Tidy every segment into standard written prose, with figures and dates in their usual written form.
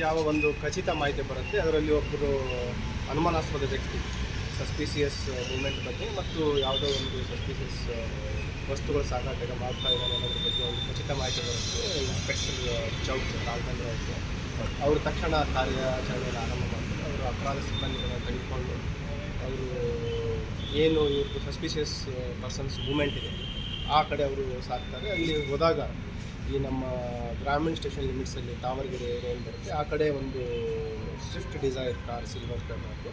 ಜಾವ ಒಂದು ಖಚಿತ ಮಾಹಿತಿ ಬರುತ್ತೆ. ಅದರಲ್ಲಿ ಒಬ್ಬರು ಅನುಮಾನಾಸ್ಪದ ವ್ಯಕ್ತಿ ಸಸ್ಪಿಸಿಯಸ್ ಮೂಮೆಂಟ್ ಬಗ್ಗೆ ಮತ್ತು ಯಾವುದೋ ಒಂದು ಸಸ್ಪಿಸಿಯಸ್ ವಸ್ತುಗಳು ಸಾಗಾಟ ಮಾಡ್ತಾ ಇದ್ದಾರೆ ಅನ್ನೋದ್ರ ಬಗ್ಗೆ ಒಂದು ಖಚಿತ ಮಾಹಿತಿ ಬರುತ್ತೆ. ಇನ್ಸ್ಪೆಕ್ಟರ್ ಚೌಕ್ ರಾಘವೇಂದ್ರ ಅವರಿಗೆ ಅವರು ತಕ್ಷಣ ಕಾರ್ಯಾಚರಣೆಯನ್ನು ಆರಂಭ ಮಾಡ್ತಾರೆ. ಅವರು ಅಪರಾಧ ಸಿಬ್ಬಂದಿಗಳನ್ನು ತೆಗೆದುಕೊಂಡು ಅವರು ಏನು ಇವ್ರದ್ದು ಸಸ್ಪಿಷಿಯಸ್ ಪರ್ಸನ್ಸ್ ಮೂಮೆಂಟ್ ಇದೆ ಆ ಕಡೆ ಅವರು ಸಾಕ್ತಾರೆ. ಅಲ್ಲಿ ಹೋದಾಗ ಈ ನಮ್ಮ ಗ್ರಾಮೀಣ ಸ್ಟೇಷನ್ ಲಿಮಿಟ್ಸಲ್ಲಿ ತಾವರಗೆರೆ ಏನು ಬರುತ್ತೆ ಆ ಕಡೆ ಒಂದು ಸ್ವಿಫ್ಟ್ ಡಿಸೈರ್ ಕಾರ್ ಸಿಲ್ವರ್ ಕಲರ್ದು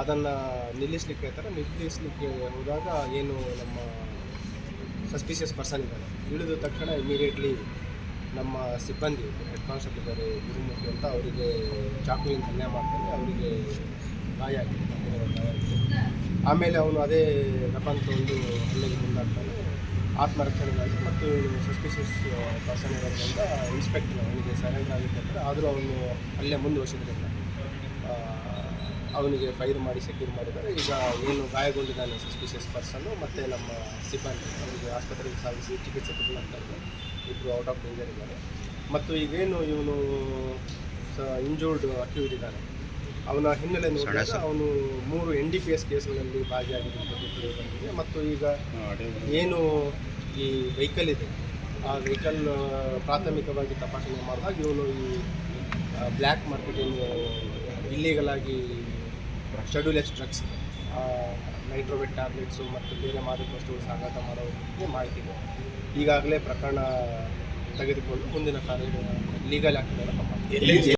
ಅದನ್ನು ನಿಲ್ಲಿಸಲಿಕ್ಕೆ ಹೋದಾಗ ಏನು ನಮ್ಮ ಸಸ್ಪಿಷಿಯಸ್ ಪರ್ಸನ್ ಇದ್ದಾರೆ ಇಳಿದ ತಕ್ಷಣ ಇಮಿಡಿಯೇಟ್ಲಿ ನಮ್ಮ ಸಿಬ್ಬಂದಿ ಹೆಡ್ ಕಾನ್ಸ್ಟೇಬಲ್ ಇದ್ದಾರೆ ಗುರುಮೂರ್ತಿ ಅಂತ ಅವರಿಗೆ ಚಾಕುವಿನ ಹಲ್ಲೆ ಮಾಡ್ತಾರೆ. ಅವರಿಗೆ ಗಾಯ ಆಗಿದೆ. ಆಮೇಲೆ ಅವನು ಅದೇ ವೆಪನ್ ಒಂದು ಹಲ್ಲೆಗೆ ಮುಂದಾಗ್ತಾನೆ ಆತ್ಮರಕ್ಷಣೆಗಾಗಿ. ಮತ್ತು ಸಸ್ಪಿಷಿಯಸ್ ಪರ್ಸನ್ ಇರೋದ್ರಿಂದ ಇನ್ಸ್ಪೆಕ್ಟರ್ ಅವನಿಗೆ ಸರೆಂಡರ್ ಆಗಿರ್ತಾರೆ. ಆದರೂ ಅವನು ಅಲ್ಲೇ ಮುಂದುವರಿಸಿದ್ರಿಂದ ಅವನಿಗೆ ಫೈರ್ ಮಾಡಿ ಸೆಕ್ಯೂರ್ ಮಾಡಿದ್ದಾರೆ. ಈಗ ಏನು ಗಾಯಗೊಂಡಿದ್ದಾನೆ ಸಸ್ಪಿಷಿಯಸ್ ಪರ್ಸನ್ನು ಮತ್ತು ನಮ್ಮ ಸಿಬ್ಬಂದಿ ಅವರಿಗೆ ಆಸ್ಪತ್ರೆಗೆ ಸಾಗಿಸಿ ಚಿಕಿತ್ಸೆ ಕೊಡಲಾಗ್ತಾರೆ. ಇಬ್ಬರು ಔಟ್ ಆಫ್ ಡೇಂಜರ್ ಇದ್ದಾರೆ. ಮತ್ತು ಈಗೇನು ಇವನು ಇಂಜೂರ್ಡ್ ಅಕ್ಯೂಡ್ ಇದ್ದಾನೆ ಅವನ ಹಿನ್ನೆಲೆ ನೋಡಿದಾಗ ಅವನು 3 NDPS ಕೇಸ್ಗಳಲ್ಲಿ ಭಾಗಿಯಾಗಿರುವಂಥದ್ದು ಬಂದಿದೆ. ಮತ್ತು ಈಗ ಏನು ಈ ವೆಹಿಕಲ್ ಇದೆ ಆ ವೆಹಿಕಲ್ ಪ್ರಾಥಮಿಕವಾಗಿ ತಪಾಸಣೆ ಮಾಡಿದಾಗ ಇವನು ಈ ಬ್ಲ್ಯಾಕ್ ಮಾರ್ಕೆಟಿಂಗ್ ಇಲ್ಲೀಗಲ್ ಆಗಿ ಶೆಡ್ಯೂಲ್ ಎಕ್ಸ್ ಡ್ರಗ್ಸ್ ನೈಟ್ರೋವೆಟ್ ಟ್ಯಾಬ್ಲೆಟ್ಸು ಮತ್ತು ಬೇರೆ ಮಾದಕ ವಸ್ತುಗಳು ಸಾಗಾಟ ಮಾಡೋದಕ್ಕೆ ಮಾಹಿತಿ ಇದೆ. ಈಗಾಗಲೇ ಪ್ರಕರಣ ತೆಗೆದುಕೊಂಡು ಮುಂದಿನ ಕಾರ್ಯ ಲೀಗಲ್ ಆ್ಯಕ್ಟ್